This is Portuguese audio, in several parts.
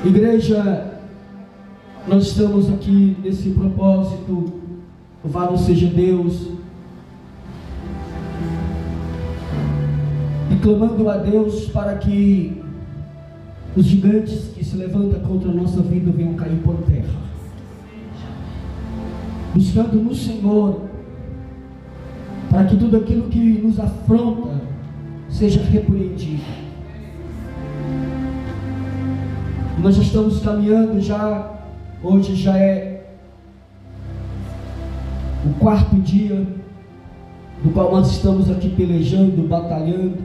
Igreja, nós estamos aqui nesse propósito, louvado seja Deus, e clamando a Deus para que os gigantes que se levantam contra a nossa vida venham cair por terra, buscando no Senhor, para que tudo aquilo que nos afronta seja repreendido. Nós já estamos caminhando, hoje já é o quarto dia do qual nós estamos aqui pelejando, batalhando.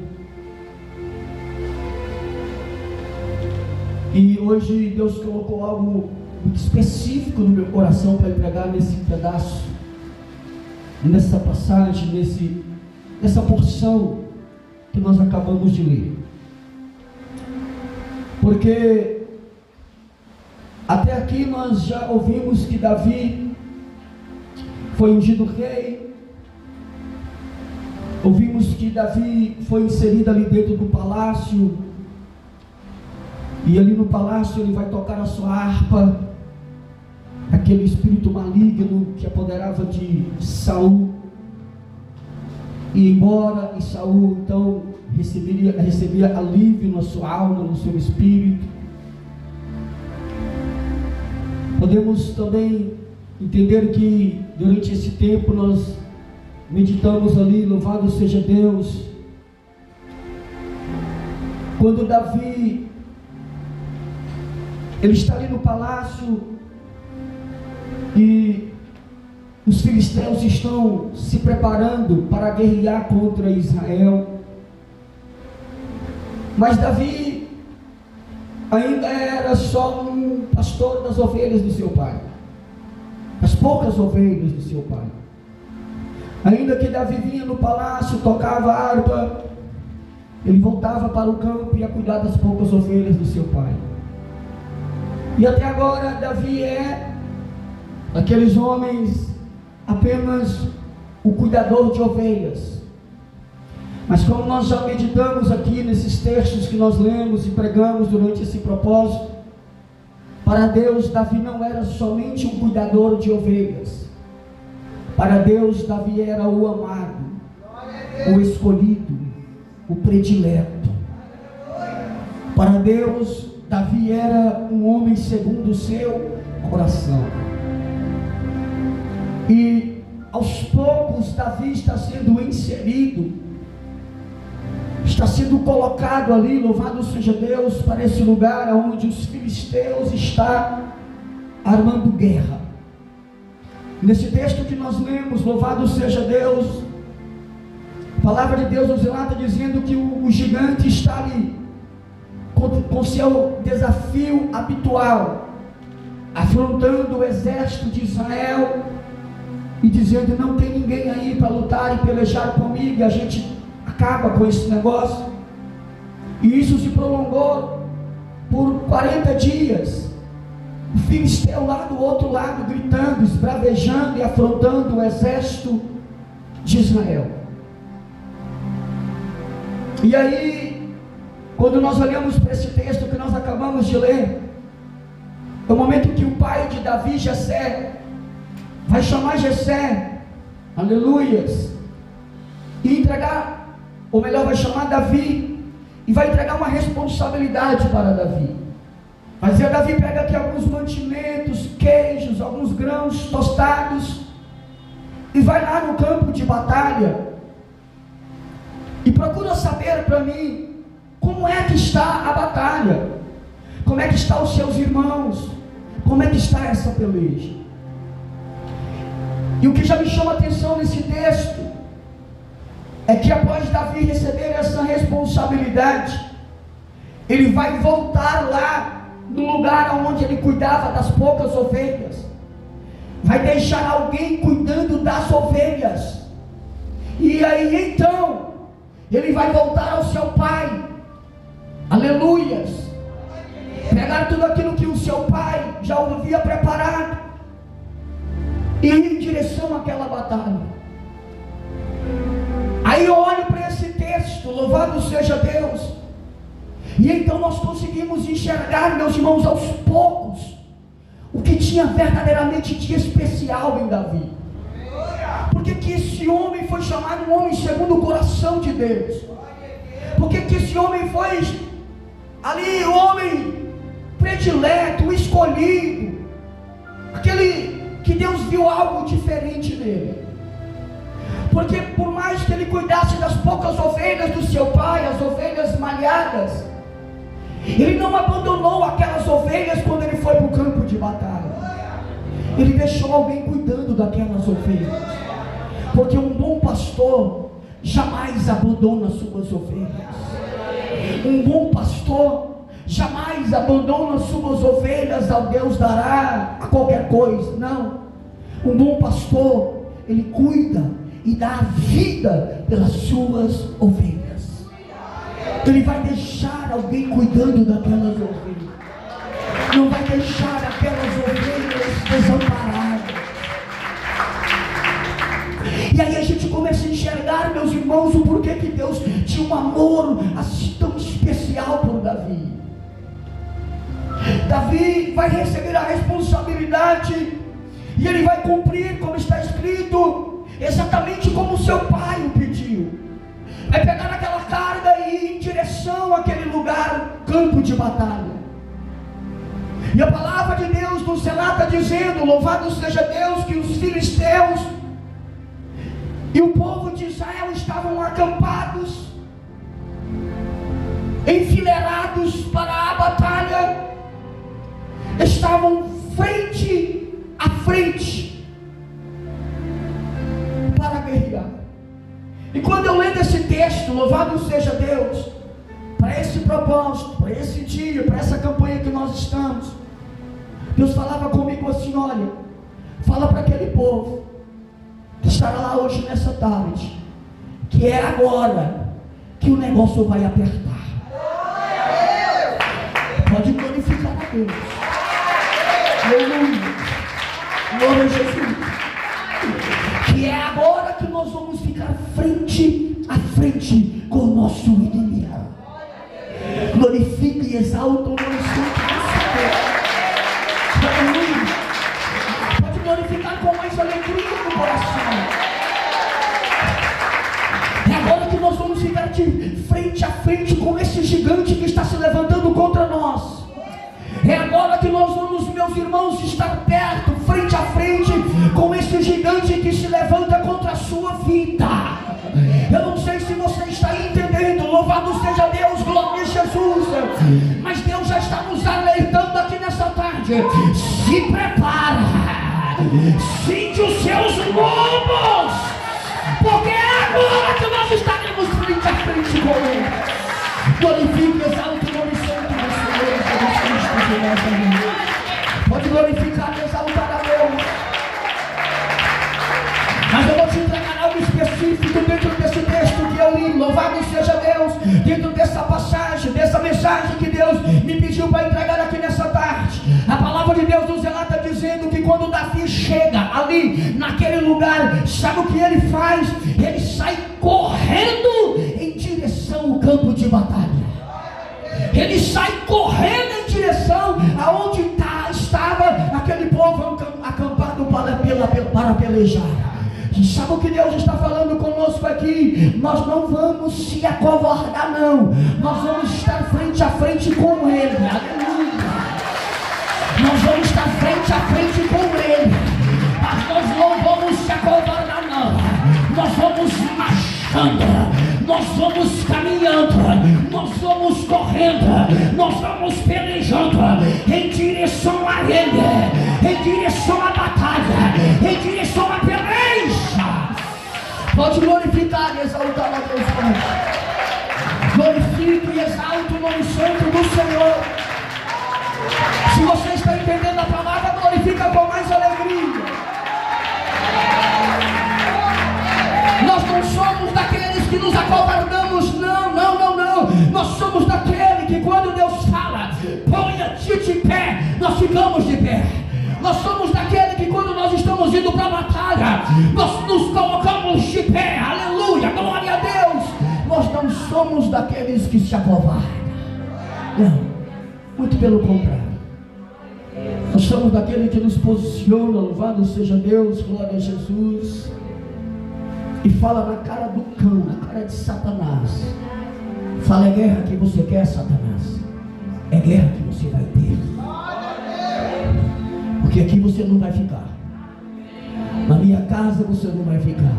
E hoje Deus colocou algo muito específico no meu coração para entregar nesse pedaço, nessa passagem, nessa porção que nós acabamos de ler. Porque até aqui nós já ouvimos que Davi foi ungido rei, ouvimos que Davi foi inserido ali dentro do palácio, e ali no palácio ele vai tocar a sua harpa, aquele espírito maligno que apoderava de Saul, e embora e Saul então recebia alívio na sua alma, no seu espírito. Podemos também entender que durante esse tempo nós meditamos ali, louvado seja Deus, quando Davi ele está ali no palácio e os filisteus estão se preparando para guerrear contra Israel, mas Davi ainda era só um pastor das ovelhas do seu pai, as poucas ovelhas do seu pai. Ainda que Davi vinha no palácio, tocava a harpa, ele voltava para o campo e ia cuidar das poucas ovelhas do seu pai. E até agora Davi é aqueles homens apenas o cuidador de ovelhas. Mas como nós já meditamos aqui nesses textos que nós lemos e pregamos durante esse propósito, para Deus Davi não era somente um cuidador de ovelhas. Para Deus Davi era o amado, o escolhido, o predileto. Para Deus Davi era um homem segundo o seu coração. E aos poucos Davi está sendo inserido, está sendo colocado ali, louvado seja Deus, para esse lugar onde os filisteus estão armando guerra. Nesse texto que nós lemos, louvado seja Deus, a palavra de Deus nos relata dizendo que o gigante está ali, com seu desafio habitual, afrontando o exército de Israel, e dizendo: não tem ninguém aí para lutar e pelejar comigo, e a gente acaba com esse negócio. E isso se prolongou por 40 dias, o filisteu lá do outro lado gritando, esbravejando e afrontando o exército de Israel. E aí, quando nós olhamos para esse texto que nós acabamos de ler, é o momento que o pai de Davi, Jessé, vai chamar Jessé, aleluias, e entregar, ou melhor, vai chamar Davi e vai entregar uma responsabilidade para Davi. Vai dizer: Davi, pega aqui alguns mantimentos, queijos, alguns grãos tostados, e vai lá no campo de batalha e procura saber para mim como é que está a batalha, como é que estão os seus irmãos, como é que está essa peleja. E o que já me chama a atenção nesse texto é que após Davi receber essa responsabilidade, ele vai voltar lá no lugar onde ele cuidava das poucas ovelhas, vai deixar alguém cuidando das ovelhas, e aí então ele vai voltar ao seu pai, aleluias, pegar tudo aquilo que o seu pai já havia preparado e ir em direção àquela batalha. Aí eu olho para esse texto, louvado seja Deus, E então nós conseguimos enxergar, meus irmãos, aos poucos, o que tinha verdadeiramente de especial em Davi. Porque que esse homem foi chamado um homem segundo o coração de Deus? Porque que esse homem foi ali o homem predileto, o escolhido, aquele que Deus viu algo diferente nele? Porque por mais que ele cuidasse das poucas ovelhas do seu pai, as ovelhas malhadas, ele não abandonou aquelas ovelhas quando ele foi para o campo de batalha. Ele deixou alguém cuidando daquelas ovelhas. Porque um bom pastor jamais abandona suas ovelhas. Um bom pastor jamais abandona suas ovelhas ao Deus dará a qualquer coisa. Não. Um bom pastor, ele cuida e dá a vida pelas suas ovelhas. Ele vai deixar alguém cuidando daquelas ovelhas. Não vai deixar aquelas ovelhas desamparadas. E aí a gente começa a enxergar, meus irmãos, o porquê que Deus tinha um amor assim tão especial por Davi. Davi vai receber a responsabilidade e ele vai cumprir, como está escrito, exatamente como seu pai o pediu. Vai pegar aquela carga e ir em direção àquele lugar, campo de batalha. E a palavra de Deus nos relata dizendo: louvado seja Deus, que os filisteus e o povo de Israel estavam acampados, enfileirados para a batalha, estavam frente a frente para guerrear. E quando eu leio esse texto, louvado seja Deus, para esse propósito, para esse dia, para essa campanha que nós estamos, Deus falava comigo assim: olha, fala para aquele povo que estará lá hoje nessa tarde, que é agora que o negócio vai apertar. Pode glorificar a Deus. Aleluia. Glória a Jesus. Que é agora que nós vamos ficar frente a frente com o nosso inimigo. Glorifique e exalta o nome santo do Senhor. Aleluia. Pode glorificar com mais alegria no coração. É agora que nós vamos ficar de frente a frente com esse gigante que está se levantando contra nós. É agora que nós vamos, meus irmãos, estar perto, frente a frente com esse gigante que se levanta contra a sua vida. Eu não sei se você está entendendo, louvado seja Deus, glória a Jesus, mas Deus já está nos alertando aqui nessa tarde. Se prepara, cinge os seus lombos, porque é agora que nós estaremos frente a frente com Ele. Glorifique e exalte o nome santo do Senhor Jesus Cristo. Pode glorificar e exaltar a Deus. Mas eu vou te entregar algo específico dentro desse texto que eu li. Louvado seja Deus, dentro dessa passagem, dessa mensagem que Deus me pediu para entregar aqui nessa tarde. A palavra de Deus nos relata dizendo que quando Davi chega ali, naquele lugar, sabe o que ele faz? Ele sai correndo em direção ao campo de batalha. Ele sai correndo em direção aonde estava aquele povo acampado para pelejar. E sabe o que Deus está falando conosco aqui? Nós não vamos se acovardar, não. Nós vamos estar frente a frente com Ele. Aleluia. Nós vamos estar frente a frente com Ele. Mas nós não vamos se acovardar, não. Nós vamos marchando. Nós vamos caminhando, nós vamos correndo, nós vamos pelejando em direção a Ele, em direção à batalha, em direção à peleja. Pode glorificar e exaltar a Deus. Glorifique e exalte o nome santo do Senhor. Se você está entendendo a palavra, glorifica com mais alegria. Nós não somos daqueles que nos acovardamos, não. Nós somos daquele que quando Deus fala, ponha-te de pé, nós ficamos de pé. Nós somos daquele que quando nós estamos indo para a batalha, nós nos colocamos de pé. Aleluia, glória a Deus. Nós não somos daqueles que se acovardam. Não, muito pelo contrário. Nós somos daquele que nos posiciona, louvado seja Deus, glória a Jesus, e fala na cara do cão, na cara de Satanás. Fala: é guerra que você quer, Satanás, é guerra que você vai ter, porque aqui você não vai ficar. Na minha casa você não vai ficar,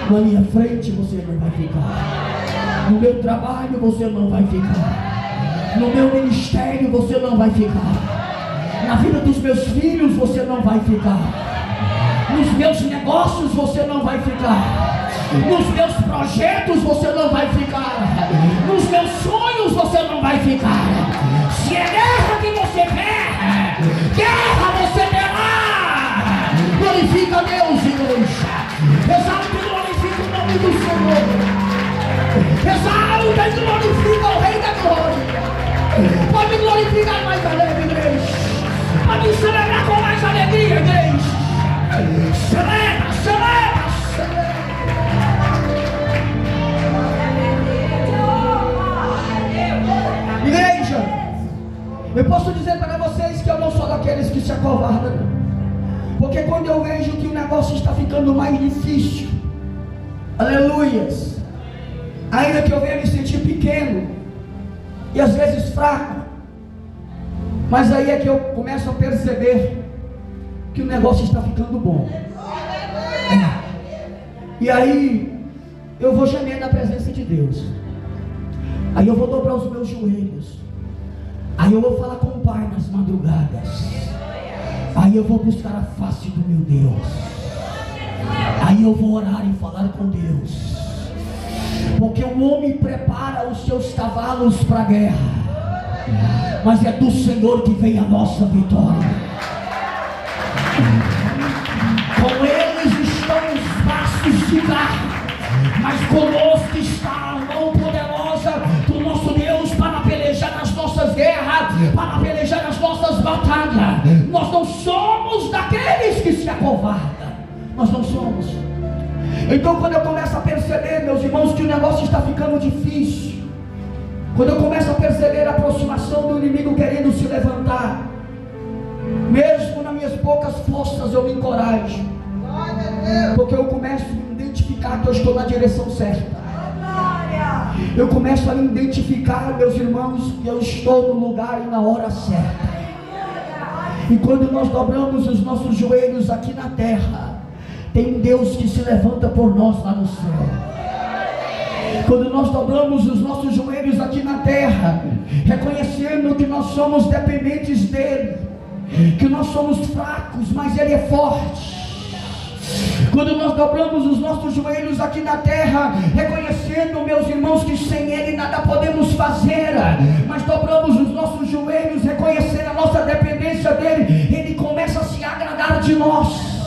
na minha frente você não vai ficar, no meu trabalho você não vai ficar, no meu ministério você não vai ficar, na vida dos meus filhos você não vai ficar, nos meus negócios você não vai ficar, nos meus projetos você não vai ficar, nos meus sonhos você não vai ficar. Se é guerra que você quer, guerra você terá. Glorifica a Deus, igreja. Exalta e glorifica o nome do Senhor. Exalta e glorifica o Rei da Glória. Pode glorificar mais alegre, igreja. Pode celebrar com mais alegria, igreja. Celebra, celebra, celebra. Igreja, eu posso dizer para vocês que eu não sou daqueles que se acovardam, porque quando eu vejo que o negócio está ficando mais difícil, aleluias, ainda que eu venha me sentir pequeno e às vezes fraco, mas aí é que eu começo a perceber que o negócio está ficando bom. E aí eu vou gemer na presença de Deus, aí eu vou dobrar os meus joelhos, aí eu vou falar com o Pai nas madrugadas, aí eu vou buscar a face do meu Deus, aí eu vou orar e falar com Deus, porque o homem prepara os seus cavalos para a guerra, mas é do Senhor que vem a nossa vitória. Com eles estão os braços de carne, mas conosco está a mão poderosa do nosso Deus para pelejar nas nossas guerras, para pelejar nas nossas batalhas. Nós não somos daqueles que se acovardam, nós não somos. Então quando eu começo a perceber, meus irmãos, que o negócio está ficando difícil, quando eu começo a perceber a aproximação do inimigo querendo se levantar, mesmo nas minhas poucas forças eu me encorajo, porque eu começo a identificar que eu estou na direção certa. Eu começo a identificar, meus irmãos, que eu estou no lugar e na hora certa. E quando nós dobramos os nossos joelhos aqui na terra, tem um Deus que se levanta por nós lá no céu. Quando nós dobramos os nossos joelhos aqui na terra, reconhecendo que nós somos dependentes dele, que nós somos fracos, mas ele é forte. Quando nós dobramos os nossos joelhos aqui na terra, reconhecendo, meus irmãos, que sem ele nada podemos fazer, mas dobramos os nossos joelhos, reconhecendo a nossa dependência dele, ele começa a se agradar de nós.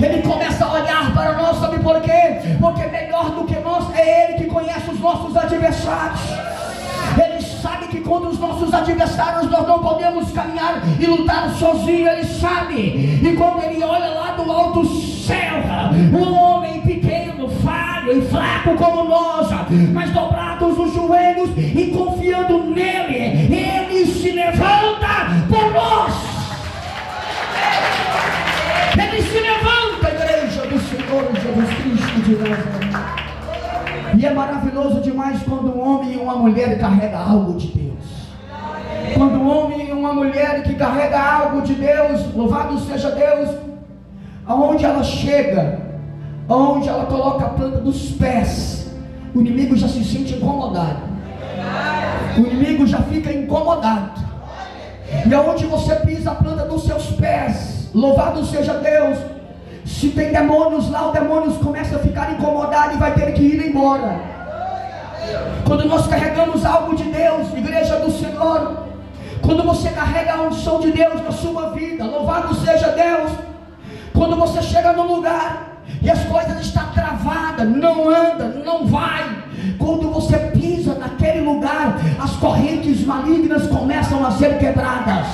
Ele começa a olhar para nós, sabe por quê? Porque melhor do que nós é ele que conhece os nossos adversários. Ele sabe que quando os nossos adversários nós não podemos caminhar e lutar sozinho, ele sabe. E quando ele olha lá do alto céu, um homem pequeno, falho e fraco como nós, mas dobrados os joelhos e confiando nele, ele se levanta por nós. Ele se levanta, igreja do Senhor Jesus Cristo de Nazaré. E é maravilhoso demais quando um homem e uma mulher carregam algo de Deus. Quando um homem e uma mulher que carrega algo de Deus, louvado seja Deus, aonde ela chega, aonde ela coloca a planta dos pés, o inimigo já se sente incomodado. O inimigo já fica incomodado. E aonde você pisa a planta dos seus pés, louvado seja Deus, se tem demônios lá, os demônios começam a ficar incomodados e vai ter que ir embora. Quando nós carregamos algo de Deus, igreja do Senhor, quando você carrega a unção de Deus na sua vida, louvado seja Deus, quando você chega no lugar e as coisas estão travadas, não anda, não vai, quando você pisa naquele lugar, as correntes malignas começam a ser quebradas.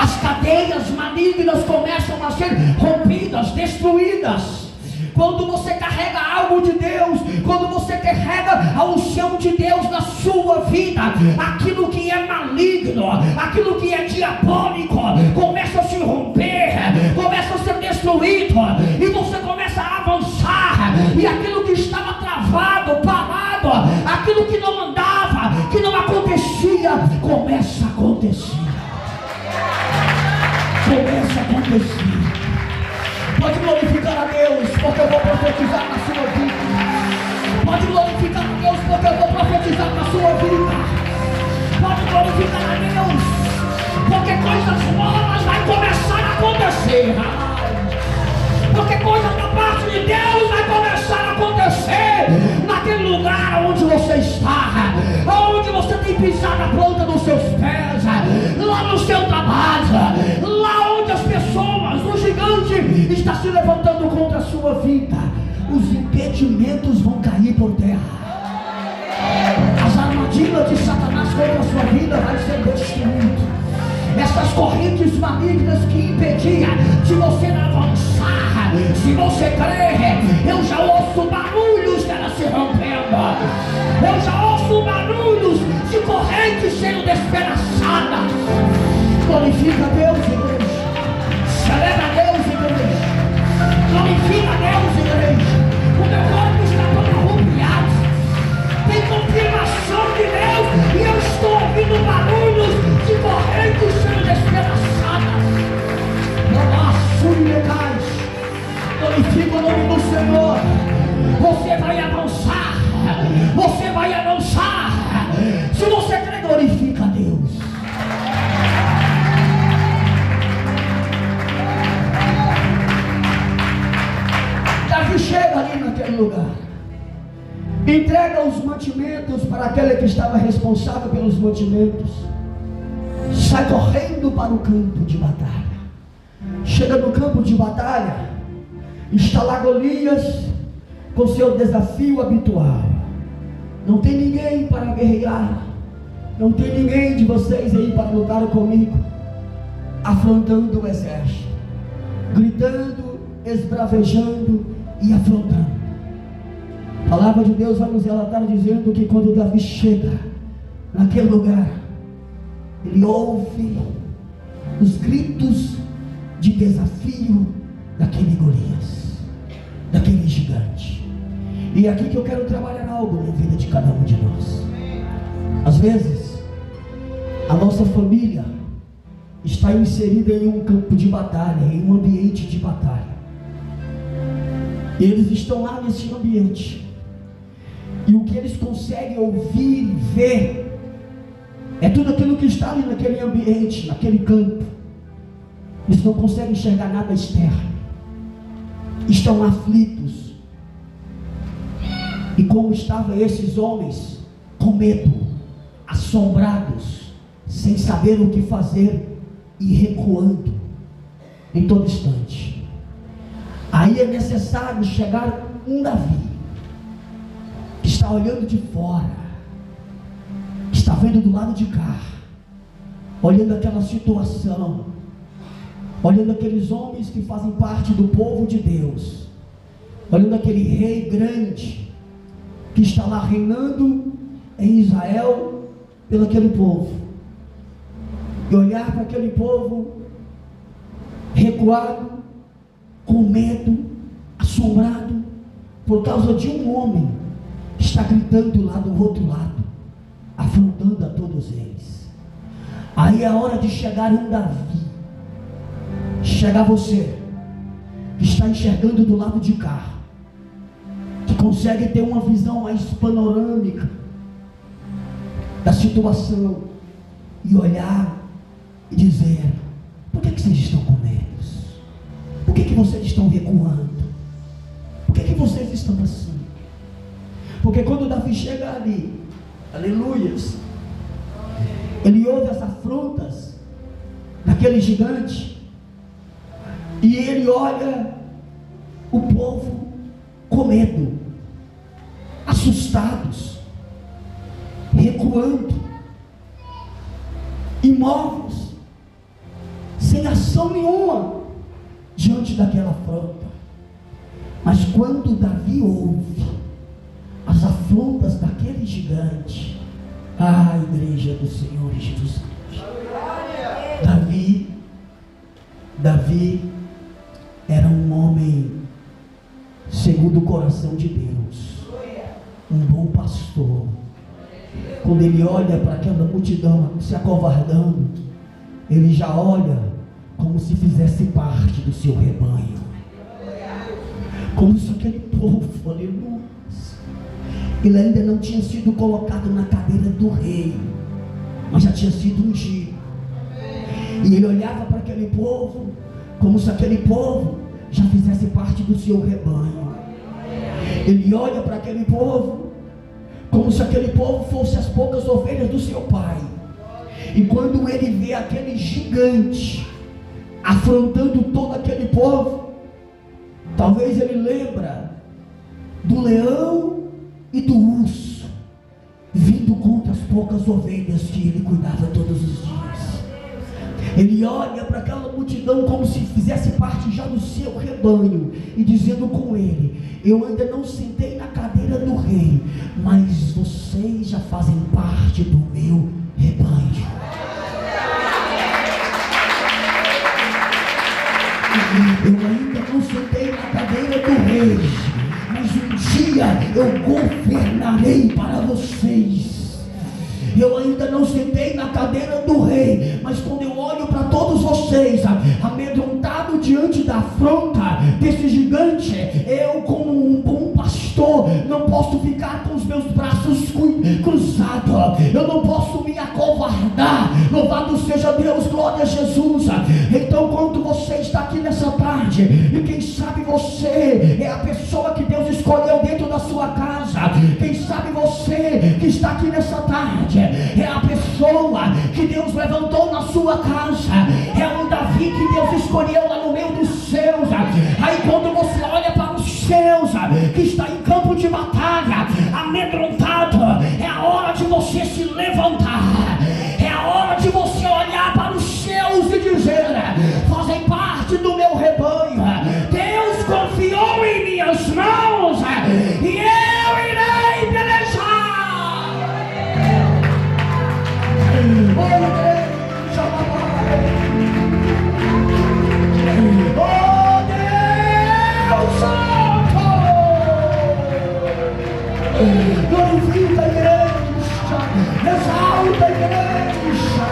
As cadeias malignas começam a ser rompidas, destruídas. Quando você carrega algo de Deus, quando você carrega a unção de Deus na sua vida, vida, aquilo que é maligno, aquilo que é diabólico, começa a se romper, começa a ser destruído, e você começa a avançar, e aquilo que estava travado, parado, aquilo que não andava, que não acontecia, começa a acontecer. Começa a acontecer. Pode glorificar a Deus, porque eu vou profetizar na sua vida. Pode glorificar a Deus, porque eu vou profetizar na sua vida. Pode glorificar a Deus, porque coisas novas vai começar a acontecer. Porque coisas da parte de Deus vai começar a acontecer naquele lugar onde você está, onde você tem pisado a planta dos seus pés, lá no seu trabalho, lá onde as pessoas, o gigante está se levantando contra a sua vida. Os impedimentos vão cair por terra. As armadilhas de Satanás contra a sua vida vai ser destruídas. Essas correntes malignas que impediam de você avançar, se você crer, eu já ouço barulhos dela se rompendo, eu já ouço barulhos de correntes sendo despedaçadas. Glorifica a Deus, igreja. Celebra a Deus, igreja. Glorifica a Deus, igreja. O meu corpo está todo arrupiado. Tem confirmação de Deus, e eu estou ouvindo barulhos de correntes sendo despedaçadas. Glorifica o nome do Senhor. Você vai avançar. Você vai avançar. Se você crê, glorifica a Deus. Davi chega ali naquele lugar, entrega os mantimentos para aquele que estava responsável pelos mantimentos, sai correndo para o campo de batalha. Chega no campo de batalha, está lá Golias com seu desafio habitual. Não tem ninguém para guerrear, não tem ninguém de vocês aí para lutar comigo. Afrontando o exército, gritando, esbravejando e afrontando. A palavra de Deus vai nos relatar dizendo que quando Davi chega naquele lugar, ele ouve os gritos de desafio daquele Golias, daquele gigante. E é aqui que eu quero trabalhar algo na vida de cada um de nós. Às vezes, a nossa família está inserida em um campo de batalha, em um ambiente de batalha. Eles estão lá nesse ambiente, e o que eles conseguem ouvir e ver é tudo aquilo que está ali naquele ambiente, naquele campo. Eles não conseguem enxergar nada externo. Estão aflitos. E como estavam esses homens? Com medo, assombrados, sem saber o que fazer e recuando em todo instante. Aí é necessário chegar um Davi, que está olhando de fora, está vendo do lado de cá, olhando aquela situação, olhando aqueles homens que fazem parte do povo de Deus, olhando aquele rei grande que está lá reinando em Israel pelo aquele povo, e olhar para aquele povo recuado, com medo, assombrado, por causa de um homem que está gritando lá do outro lado, afrontando a todos eles. Aí é a hora de chegar um Davi. Chega você, que está enxergando do lado de cá, que consegue ter uma visão mais panorâmica da situação, e olhar e dizer: por que vocês estão com medo? Por que vocês estão recuando? Por que vocês estão assim? Porque quando Davi chega ali, aleluias, ele ouve as afrontas daquele gigante, e ele olha o povo com medo, assustados, recuando, imóveis, sem ação nenhuma diante daquela afronta. Mas quando Davi ouve as afrontas daquele gigante, Ah, igreja do Senhor Jesus Cristo. Davi era um homem segundo o coração de Deus, um bom pastor. Quando ele olha para aquela multidão se acovardando, ele já olha como se fizesse parte do seu rebanho, como se aquele povo, aleluia, ele ainda não tinha sido colocado na cadeira do rei, mas já tinha sido ungido. E ele olhava para aquele povo como se aquele povo já fizesse parte do seu rebanho. Ele olha para aquele povo como se aquele povo fosse as poucas ovelhas do seu pai. E quando ele vê aquele gigante afrontando todo aquele povo, talvez ele lembra do leão e do urso vindo contra as poucas ovelhas que ele cuidava todos os dias. Ele olha para aquela multidão como se fizesse parte já do seu rebanho e dizendo com ele: eu ainda não sentei na cadeira do rei, mas vocês já fazem parte do meu rebanho. Eu ainda não sentei na cadeira do rei, mas um dia eu governarei para vocês. Eu ainda não sentei na cadeira do rei, mas quando eu olho para todos vocês, amedrontado diante da afronta desse gigante, eu, como um bom pastor, não posso ficar com os meus braços cruzados, eu não posso me acovardar. Louvado seja Deus, glória a Jesus. Então, quando você está aqui nessa tarde, e quem sabe você é a pessoa que Deus escolheu dentro da sua casa, quem sabe você que está aqui nessa tarde é a pessoa que Deus levantou na sua casa, é o Davi que Deus escolheu lá no meio dos seus. Aí quando você olha para os seus que está em campo de batalha, amedrontado, é a hora de você se levantar, é a hora de você olhar para os seus e dizer: fazem parte do meu rebanho, Deus confiou em minhas mãos e eu irei pelejar. Oh Deus Santo, glorifica a igreja, exalta a igreja.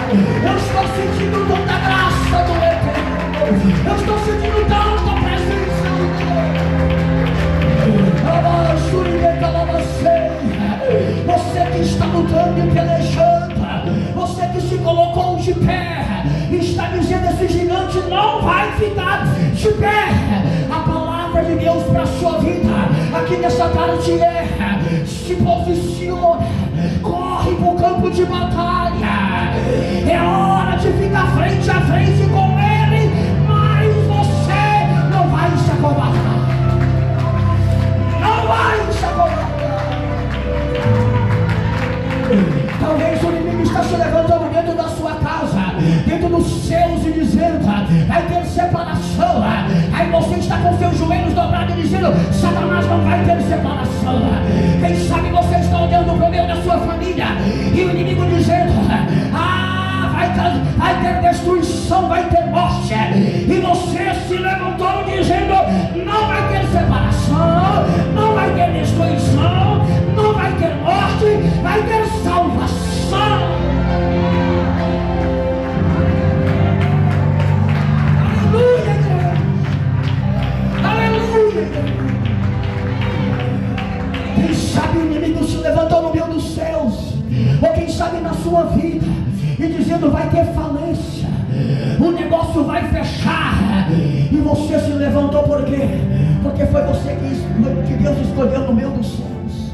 Eu estou sentindo tanta graça do Eterno, eu estou sentindo tanta presença de Deus. Você que está lutando e pelejando, você que se colocou de pé, está dizendo: esse gigante não vai ficar de pé. A palavra de Deus para a sua vida aqui nessa tarde é: se posiciona, corre para o campo de batalha. É hora de ficar frente a frente com ele, mas você não vai se acovardar, não vai se acovardar. Talvez o inimigo está se levantando dentro da sua casa, dentro dos seus, e dizendo: vai ter separação. Aí você está com seus joelhos dobrados e dizendo: Satanás não vai ter separação. Quem sabe você está olhando para o meio da sua família e o inimigo dizendo: vai ter destruição, vai ter morte. E você se levantou dizendo: não vai ter separação, não vai ter destruição, não vai ter morte, vai ter salvação. Aleluia, aleluia. Quem sabe o inimigo se levantou no meio dos céus, ou quem sabe na sua vida, e dizendo: vai ter falência, o negócio vai fechar. E você se levantou por quê? Porque foi você que Deus escolheu no meio dos céus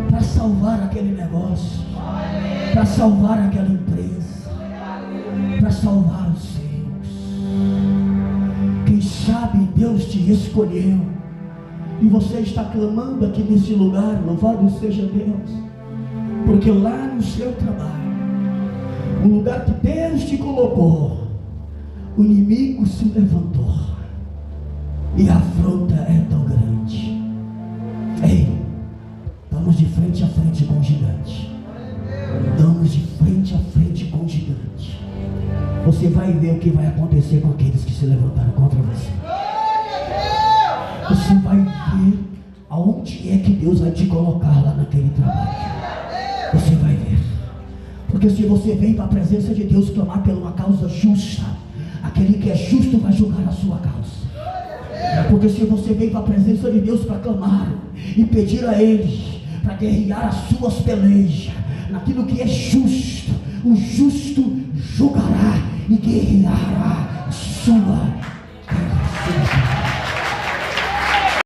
para salvar aquele negócio, para salvar aquela empresa, para salvar os seus. Quem sabe Deus te escolheu e você está clamando aqui nesse lugar. Louvado seja Deus, porque lá no seu trabalho, o lugar que Deus te colocou, o inimigo se levantou e a afronta é tão grande. Ei, vamos de frente a frente com o gigante. vai ver o que vai acontecer com aqueles que se levantaram contra você. Você vai ver aonde é que Deus vai te colocar lá naquele trabalho. Você vai ver. Porque se você vem para a presença de Deus clamar por uma causa justa, aquele que é justo vai julgar a sua causa. Porque se você vem para a presença de Deus para clamar e pedir a Ele para guerrear as suas pelejas, naquilo que é justo, o justo julgará e guerreará a sua